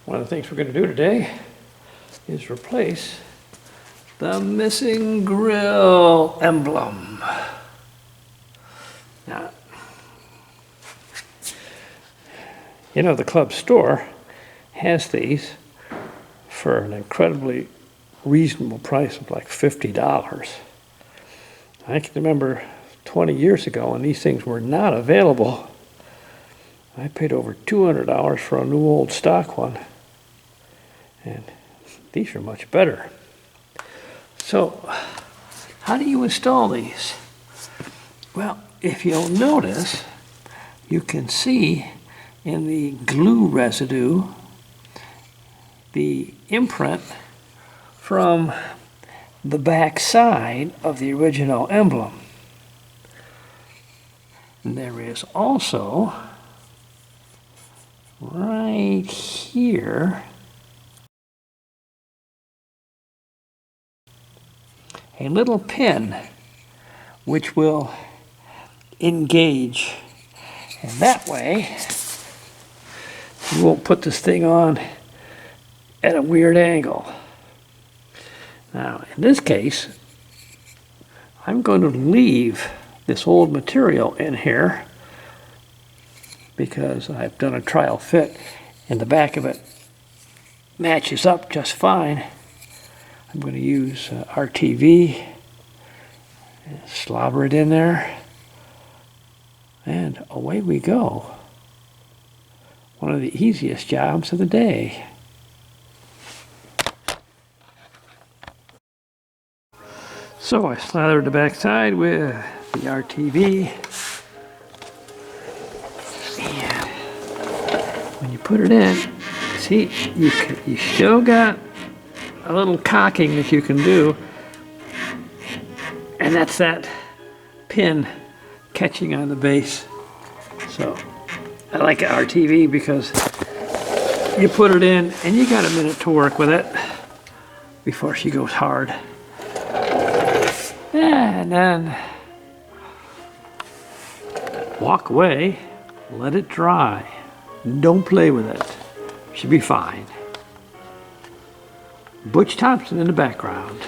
One of the things we're going to do today is replace the missing grill emblem. Now, you know, the club store has these for an incredibly reasonable price of like $50. I can remember 20 years ago when these things were not available. I paid over $200 for a new old stock one, and these are much better. So, how do you install these? Well, if you'll notice, you can see in the glue residue the imprint from the back side of the original emblem. And there is also right here a little pin which will engage, and that way you won't put this thing on at a weird angle. Now, in this case, I'm going to leave this old material in here because I've done a trial fit and the back of it matches up just fine. I'm going to use RTV, and slobber it in there, and away we go. One of the easiest jobs of the day. So I slathered the back side with the RTV, and when you put it in, see, you still got a little cocking that you can do, and that's that pin catching on the base. So I like RTV because you put it in and you got a minute to work with it before she goes hard. And then walk away, let it dry. Don't play with it. Should be fine. Butch Thompson in the background.